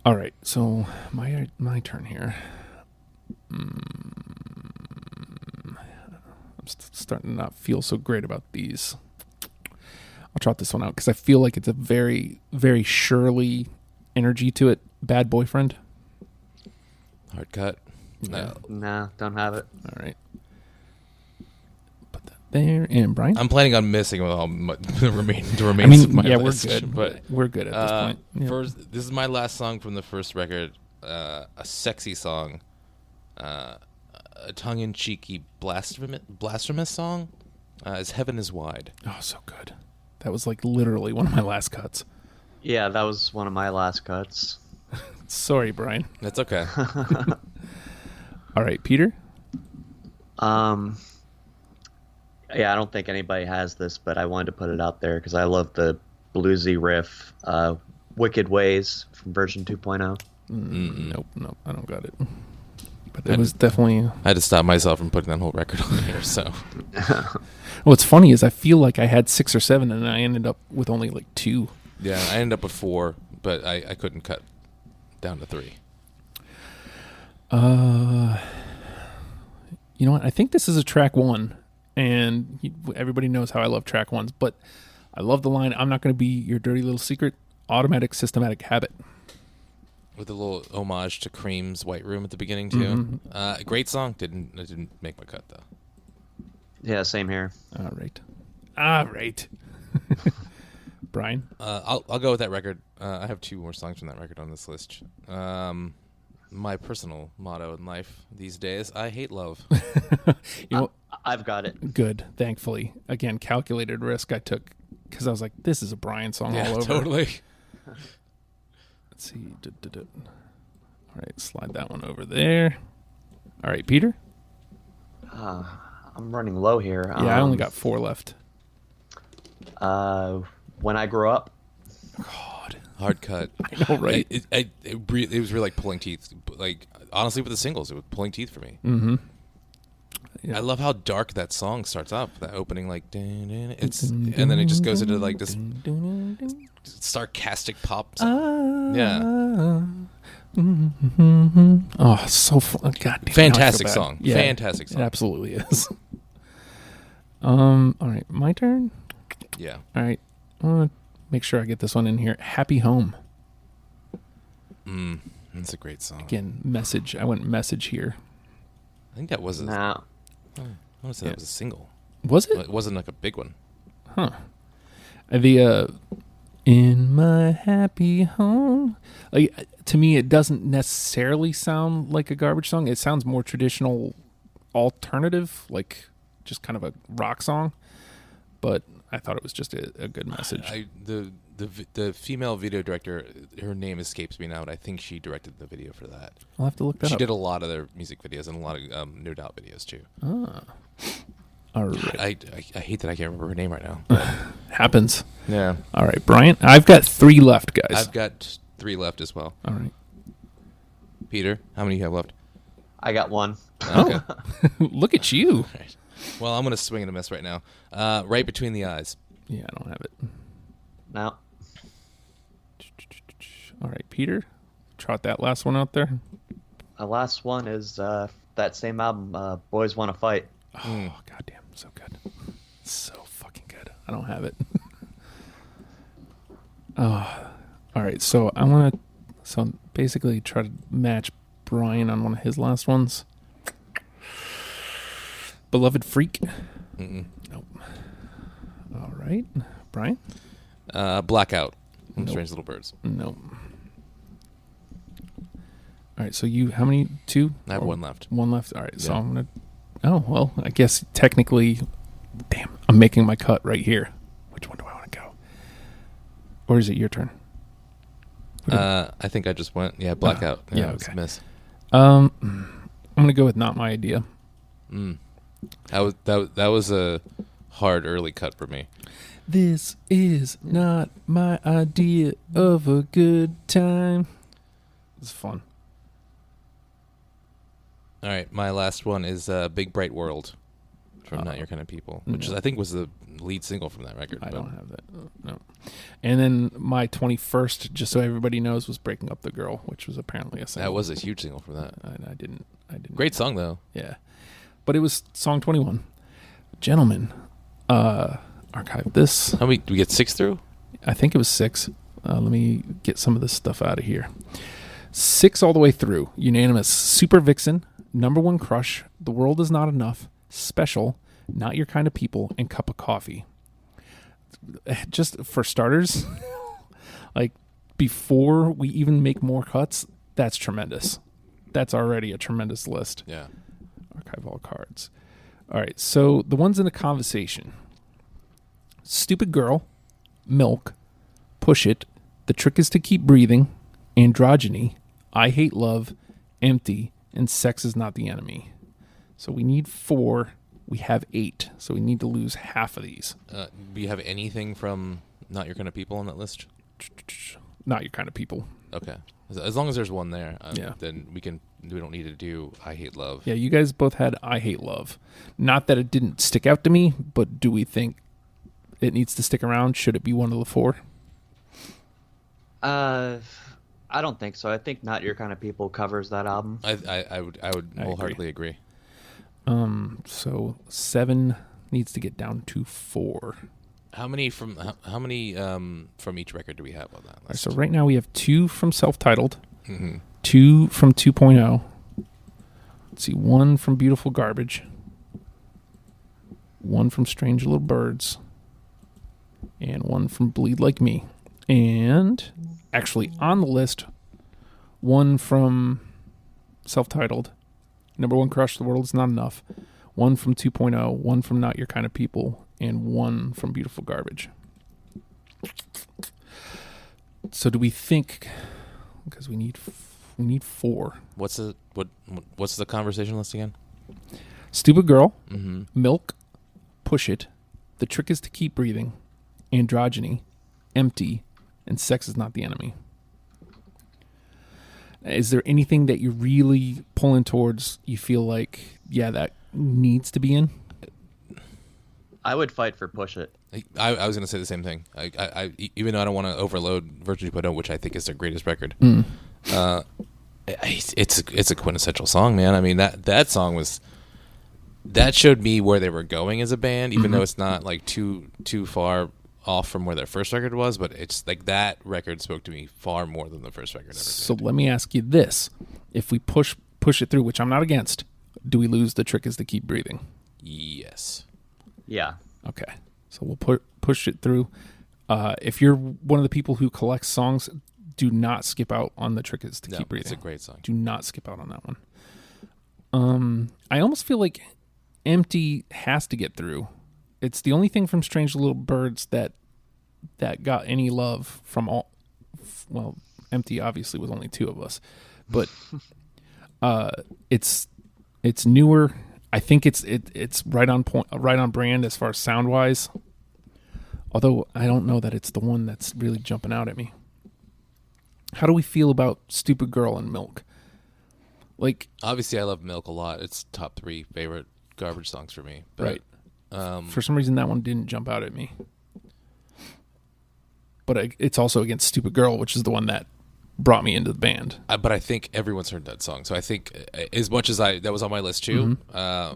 Speaker 5: All right, so my turn here. I'm starting to not feel so great about these. I'll trot this one out because I feel like it's a very, very Shirley energy to it. Bad Boyfriend.
Speaker 6: Hard cut.
Speaker 5: Yeah.
Speaker 7: No, don't have it.
Speaker 5: All right. Put that there. And Bryan?
Speaker 6: I'm planning on missing all the remains
Speaker 5: I
Speaker 6: of
Speaker 5: mean,
Speaker 6: my
Speaker 5: yeah,
Speaker 6: list,
Speaker 5: we're good.
Speaker 6: but
Speaker 5: We're good at this point. Yeah.
Speaker 6: first, this is my last song from the first record. A sexy song, a tongue-in-cheeky blasphemous song. Is Heaven Is Wide.
Speaker 5: Oh, so good. That was like literally one of my last cuts.
Speaker 7: Yeah, that was one of my last cuts.
Speaker 5: Sorry, Bryan.
Speaker 6: That's okay.
Speaker 5: All right, Peter?
Speaker 7: Yeah, I don't think anybody has this, but I wanted to put it out there because I love the bluesy riff, Wicked Ways from version 2.0.
Speaker 5: Nope, I don't got it. But it was definitely...
Speaker 6: I had to stop myself from putting that whole record on here, so...
Speaker 5: What's funny is I feel like I had 6 or 7, and I ended up with only like 2.
Speaker 6: Yeah, I ended up with 4, but I couldn't cut down to 3.
Speaker 5: You know what? I think this is a track 1, and everybody knows how I love track 1s, but I love the line, "I'm not going to be your dirty little secret, automatic systematic habit."
Speaker 6: With a little homage to Cream's White Room at the beginning, too. Great song. It didn't make my cut, though.
Speaker 7: Yeah, same here.
Speaker 5: All right. Bryan?
Speaker 6: I'll go with that record. I have 2 more songs from that record on this list. My personal motto in life these days: I hate love.
Speaker 5: You know,
Speaker 7: I've got it.
Speaker 5: good. Thankfully, again, calculated risk I took because I was like, "This is a Bryan song all over."
Speaker 6: Totally.
Speaker 5: Let's see. right, slide that one over there. All right, Peter.
Speaker 7: I'm running low here.
Speaker 5: Yeah, I only got 4 left.
Speaker 7: When I Grow Up.
Speaker 5: God,
Speaker 6: Hard cut.
Speaker 5: I know, right?
Speaker 6: It was really like pulling teeth. Like honestly, with the singles, it was pulling teeth for me.
Speaker 5: Mm-hmm. Yeah.
Speaker 6: I love how dark that song starts off. That opening, like, it's, and then it just goes into like this sarcastic pop. Yeah,
Speaker 5: Oh, so fun. God damn,
Speaker 6: fantastic
Speaker 5: now I feel bad.
Speaker 6: song.
Speaker 5: Yeah,
Speaker 6: Fantastic
Speaker 5: it
Speaker 6: song.
Speaker 5: absolutely is. All right, my turn.
Speaker 6: Yeah.
Speaker 5: All right, I want to make sure I get this one in here. Happy Home.
Speaker 6: That's a great song.
Speaker 5: Again, Message. I went Message here.
Speaker 6: I think that was
Speaker 7: No.
Speaker 6: I want to say that was a single.
Speaker 5: Was it?
Speaker 6: It wasn't like a big one.
Speaker 5: Huh. The In My Happy Home. Like, to me, it doesn't necessarily sound like a garbage song. It sounds more traditional, alternative, like just kind of a rock song. But I thought it was just a good message.
Speaker 6: The female video director, her name escapes me now, but I think she directed the video for that.
Speaker 5: I'll have to look that
Speaker 6: She
Speaker 5: up.
Speaker 6: did a lot of their music videos and a lot of No Doubt videos too.
Speaker 5: All right.
Speaker 6: I hate that I can't remember her name right now.
Speaker 5: Happens.
Speaker 6: Yeah.
Speaker 5: All right, Brian. I've got 3 left, guys.
Speaker 6: I've got 3 left as well.
Speaker 5: All right.
Speaker 6: Peter, how many do you have left?
Speaker 7: I got 1.
Speaker 6: Okay.
Speaker 5: Look at you.
Speaker 6: Right. Well, I'm going to swing and a miss right now. Right Between the Eyes.
Speaker 5: Yeah, I don't have it.
Speaker 7: No.
Speaker 5: All right, Peter. Trot that last one out there.
Speaker 7: The last one is that same album, Boys Wanna Fight.
Speaker 5: Oh, goddamn. So good. So fucking good. I don't have it. Oh, all right. So I want to basically try to match Brian on one of his last ones. Beloved Freak. Nope. All right. Brian?
Speaker 6: Blackout from
Speaker 5: Nope.
Speaker 6: Strange Little Birds.
Speaker 5: Nope. All right. So you, how many? 2?
Speaker 6: I have
Speaker 5: Or
Speaker 6: 1 left.
Speaker 5: 1 left. All right. So
Speaker 6: Yeah.
Speaker 5: I'm going to, oh, well, I guess technically, damn, I'm making my cut right here. Which one do I want to go? Or is it your turn?
Speaker 6: I think I just went. Yeah, Blackout.
Speaker 5: yeah,
Speaker 6: it was a
Speaker 5: okay.
Speaker 6: miss.
Speaker 5: I'm going to go with Not My Idea.
Speaker 6: That was a hard early cut for me.
Speaker 5: This is not my idea of a good time. It's fun.
Speaker 6: All right, my last one is Big Bright World from Not Your Kind of People, which I think was the lead single from that record.
Speaker 5: I
Speaker 6: but-
Speaker 5: don't have that. No. And then my 21st, just so everybody knows, was Breaking Up the Girl, which was apparently a single.
Speaker 6: That was a huge single from that.
Speaker 5: I didn't.
Speaker 6: Great song, though.
Speaker 5: Yeah. But it was song 21. Gentlemen, archive this.
Speaker 6: How many? Did we get 6 through?
Speaker 5: I think it was 6. Let me get some of this stuff out of here. 6 all the way through. Unanimous. Super Vixen, Number One Crush, The World Is Not Enough, Special, Not Your Kind of People, and Cup of Coffee. Just for starters, like before we even make more cuts, that's tremendous. That's already a tremendous list.
Speaker 6: Yeah.
Speaker 5: Archive all cards. All right, so the ones in the conversation. Stupid Girl, Milk, Push It, The Trick Is to Keep Breathing, Androgyny, I Hate Love, Empty, and Sex Is Not the Enemy. So we need 4. We have 8. So we need to lose half of these.
Speaker 6: Do you have anything from Not Your Kind of People on that list?
Speaker 5: Not Your Kind of People.
Speaker 6: Okay. As long as there's one there,
Speaker 5: Yeah.
Speaker 6: then we don't need to do I Hate Love.
Speaker 5: Yeah, you guys both had I Hate Love. Not that it didn't stick out to me, but do we think it needs to stick around? Should it be one of the 4?
Speaker 7: I don't think so. I think Not Your Kind of People covers that album.
Speaker 6: I would wholeheartedly agree.
Speaker 5: So 7 needs to get down to 4.
Speaker 6: How many from each record do we have on that
Speaker 5: All right,
Speaker 6: list?
Speaker 5: so right now we have 2 from Self-Titled, 2 from 2.0. Let's see, 1 from Beautiful Garbage, 1 from Strange Little Birds, and 1 from Bleed Like Me. And actually on the list, 1 from Self-Titled, Number One Crush, The World Is Not Enough, 1 from 2.0, 1 from Not Your Kind of People, and 1 from Beautiful Garbage. So do we think, because we need We need 4.
Speaker 6: What's the conversation list again?
Speaker 5: Stupid Girl,
Speaker 6: Mm-hmm.
Speaker 5: Milk, Push It, The Trick Is to Keep Breathing, Androgyny, Empty, and Sex Is Not the Enemy. Is there anything that you're really pulling towards, you feel like, yeah, that needs to be in?
Speaker 7: I would fight for Push It.
Speaker 6: I was going to say the same thing. I even though I don't want to overload Virgin 2.0, which I think is their greatest record. It's a quintessential song, man. I mean, that song that showed me where they were going as a band, even though it's not like too far off from where their first record was. But it's like that record spoke to me far more than the first record ever did.
Speaker 5: So let me ask you this: if we push it through, which I'm not against, do we lose The Trick Is to Keep Breathing?
Speaker 6: Yes.
Speaker 7: Yeah.
Speaker 5: Okay, so we'll push it through. If you're one of the people who collects songs, do not skip out on The Trick Is to Keep Breathing.
Speaker 6: It's a great song.
Speaker 5: Do not skip out on that one. I almost feel like Empty has to get through. It's the only thing from Strange Little Birds that got any love from all. Well, Empty obviously was only 2 of us, but it's newer. I think it's right on point, right on brand as far as sound wise. Although I don't know that it's the one that's really jumping out at me. How do we feel about Stupid Girl and Milk? Like,
Speaker 6: obviously, I love Milk a lot. It's top 3 favorite garbage songs for me. But,
Speaker 5: right. For some reason, that one didn't jump out at me. But it's also against Stupid Girl, which is the one that brought me into the band.
Speaker 6: But I think everyone's heard that song. So I think, as much as that was on my list too.
Speaker 5: I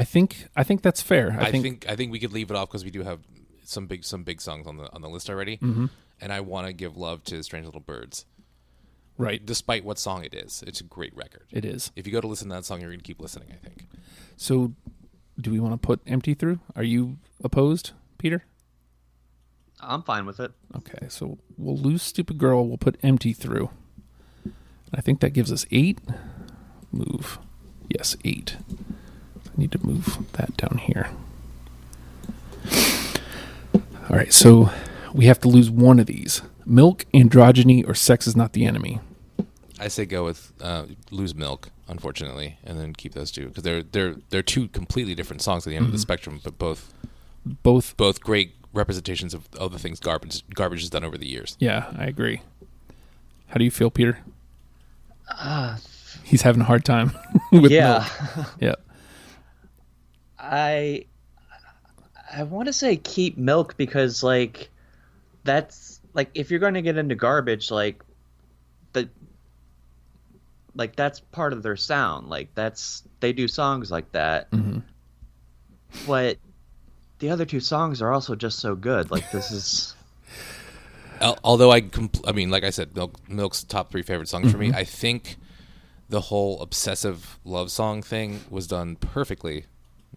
Speaker 5: think that's fair.
Speaker 6: I think we could leave it off because we do have some big songs on the list already. And I want to give love to Strange Little Birds.
Speaker 5: Right.
Speaker 6: Despite what song it is, it's a great record.
Speaker 5: It is.
Speaker 6: If you go to listen to that song, you're going to keep listening, I think.
Speaker 5: So, do we want to put Empty through? Are you opposed, Peter?
Speaker 7: I'm fine with it.
Speaker 5: Okay, so we'll lose Stupid Girl. We'll put Empty through. I think that gives us 8. Move. Yes, 8. I need to move that down here. All right, so we have to lose one of these. Milk, Androgyny, or Sex Is Not the Enemy.
Speaker 6: I say go with lose Milk, unfortunately, and then keep those 2 because they're 2 completely different songs at the end of the spectrum, but both great representations of the things garbage has done over the years.
Speaker 5: Yeah, I agree. How do you feel, Peter? He's having a hard time with Milk. Yeah.
Speaker 7: I want to say keep Milk because like that's like if you're going to get into garbage that's part of their sound. Like they do songs like that. But the other 2 songs are also just so good. Like this is.
Speaker 6: Although I mean, like I said, Milk's top 3 favorite songs for me. I think the whole obsessive love song thing was done perfectly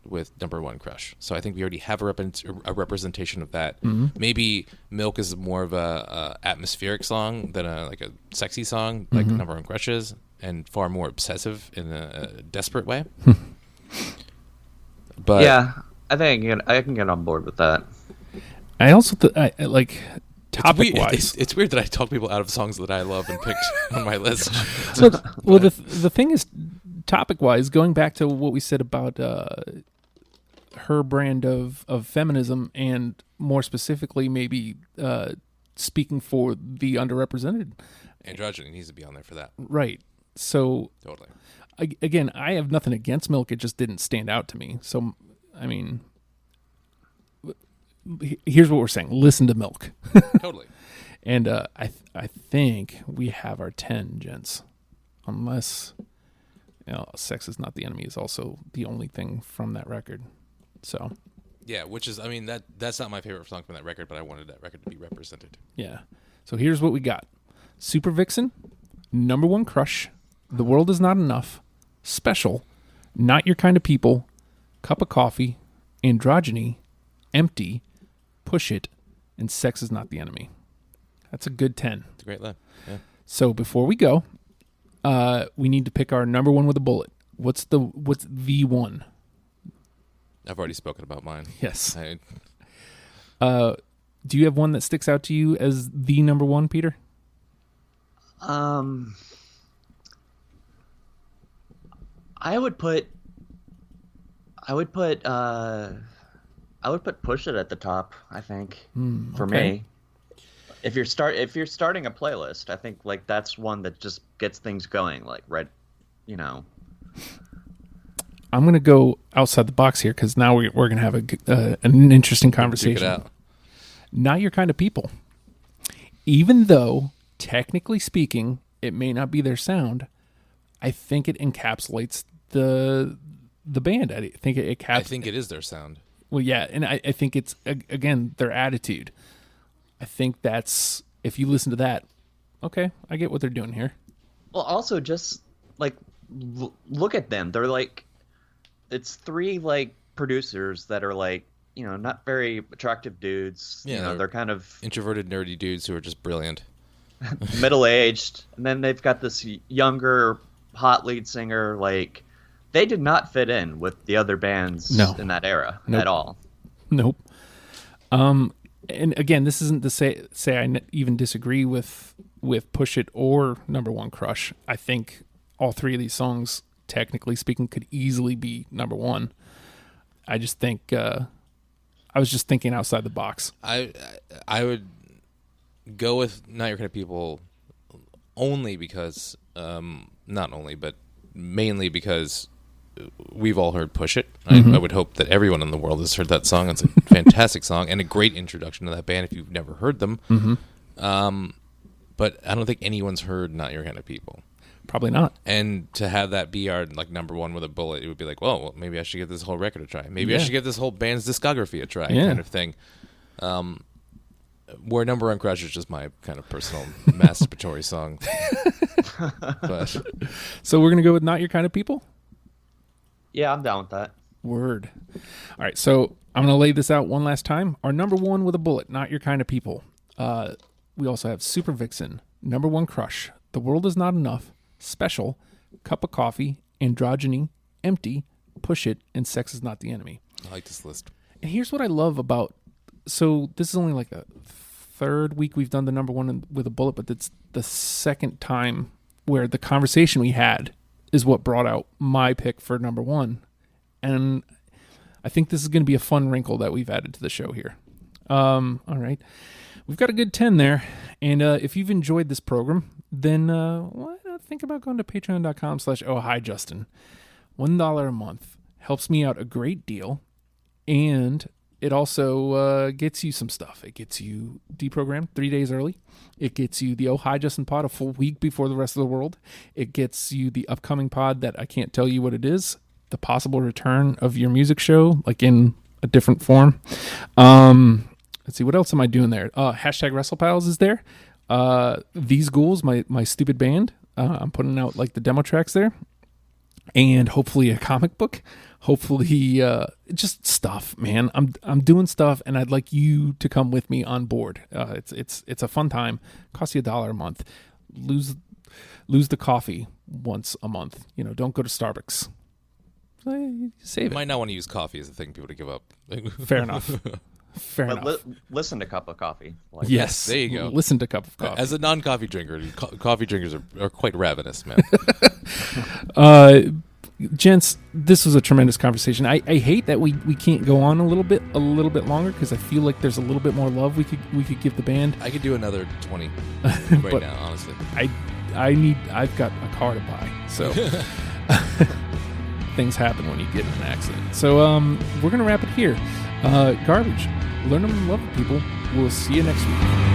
Speaker 6: with Number One Crush. So I think we already have a representation of that. Maybe Milk is more of a atmospheric song than a sexy song like Number One Crush is, and far more obsessive in a desperate way. But
Speaker 7: yeah. I think I can get on board with that.
Speaker 5: I also like topic wise.
Speaker 6: It's weird that I talk people out of songs that I love and picked on my list.
Speaker 5: Well, the thing is, topic wise, going back to what we said about her brand of feminism, and more specifically, maybe speaking for the underrepresented.
Speaker 6: Androgyny needs to be on there for that.
Speaker 5: Right. So
Speaker 6: Totally.
Speaker 5: Again, I have nothing against Milk. It just didn't stand out to me. So, I mean, here's what we're saying. Listen to Milk.
Speaker 6: Totally.
Speaker 5: And I think we have our 10, gents. Unless, Sex Is Not the Enemy is also the only thing from that record. So.
Speaker 6: Yeah, which is, I mean, that's not my favorite song from that record, but I wanted that record to be represented.
Speaker 5: Yeah. So here's what we got. Super Vixen, Number One Crush, The World Is Not Enough, Special, Not Your Kind of People, Cup of Coffee, Androgyny, Empty, Push It, and Sex Is Not the Enemy. That's a good 10.
Speaker 6: It's a great list. Yeah.
Speaker 5: So before we go, we need to pick our number one with a bullet. What's the one?
Speaker 6: I've already spoken about mine.
Speaker 5: Yes. Do you have one that sticks out to you as the number one, Peter?
Speaker 7: I would put Push It at the top, I think, for
Speaker 5: okay.
Speaker 7: me. If you're starting a playlist, I think like that's one that just gets things going, like right, you know.
Speaker 5: I'm going to go outside the box here because now we're going to have an interesting conversation.
Speaker 6: Duke it out.
Speaker 5: Not Your Kind of People. Even though, technically speaking, it may not be their sound, I think it encapsulates the band. I think
Speaker 6: I think it is their sound.
Speaker 5: Well, yeah, and I think it's, again, their attitude. I think that's, if you listen to that, okay, I get what they're doing here.
Speaker 7: Well, also just like look at them. They're like, it's three like producers that are like, you know, not very attractive dudes.
Speaker 6: Yeah,
Speaker 7: you know, they're kind of
Speaker 6: introverted, nerdy dudes who are just brilliant.
Speaker 7: middle-aged, and then they've got this younger hot lead singer. Like, they did not fit in with the other bands in that era at all.
Speaker 5: Nope. And again, this isn't to say I even disagree with Push It or Number One Crush. I think all three of these songs, technically speaking, could easily be number one. I just think I was just thinking outside the box.
Speaker 6: I would go with Not Your Kind of People only because, not only, but mainly because we've all heard Push It. I would hope that everyone in the world has heard that song. It's a fantastic song and a great introduction to that band if you've never heard them. But I don't think anyone's heard Not Your Kind of People.
Speaker 5: Probably not.
Speaker 6: And to have that be our like number one with a bullet, it would be like, well, maybe I should give this whole record a try. Maybe I should give this whole band's discography a try, kind of thing. Where Number One Crush is just my kind of personal masturbatory song. But
Speaker 5: So we're gonna go with Not Your Kind of People.
Speaker 7: Yeah, I'm down with that.
Speaker 5: Word. All right, so I'm going to lay this out one last time. Our number one with a bullet, Not Your Kind of People. We also have Super Vixen, Number One Crush, The World Is Not Enough, Special, Cup of Coffee, Androgyny, Empty, Push It, and Sex Is Not the Enemy.
Speaker 6: I like this list.
Speaker 5: And here's what I love about... So this is only like the third week we've done the number one with a bullet, but it's the second time where the conversation we had is what brought out my pick for number one. And I think this is going to be a fun wrinkle that we've added to the show here. All right. We've got a good 10 there. And if you've enjoyed this program, then why not think about going to patreon.com/ohhijustin. $1 a month helps me out a great deal. And it also gets you some stuff. It gets you deprogrammed 3 days early. It gets you the Oh Hi Justin pod a full week before the rest of the world. It gets you the upcoming pod that I can't tell you what it is. The possible return of your music show, like in a different form. Let's see, what else am I doing there? Hashtag WrestlePals is there. These Ghouls, my stupid band. I'm putting out like the demo tracks there. And hopefully a comic book. Hopefully just stuff, man. I'm doing stuff, and I'd like you to come with me on board. It's a fun time. Costs you $1 a month. Lose the coffee once a month. You know, don't go to Starbucks. Save it.
Speaker 6: You might not want to use coffee as a thing people to give up.
Speaker 5: Fair enough. Fair
Speaker 7: But
Speaker 5: enough.
Speaker 7: listen to Cup of Coffee. Like,
Speaker 5: Yes,
Speaker 6: there you go.
Speaker 5: Listen to Cup of Coffee.
Speaker 6: As a non-coffee drinker, coffee drinkers are quite ravenous, man.
Speaker 5: Gents, this was a tremendous conversation. I hate that we can't go on a little bit longer because I feel like there's a little bit more love we could give the band.
Speaker 6: I could do another 20 right
Speaker 5: But
Speaker 6: now, honestly.
Speaker 5: I've got a car to buy, so things happen when you get in an accident. So we're gonna wrap it here. Garbage. Learn them and love them, people. We'll see you next week.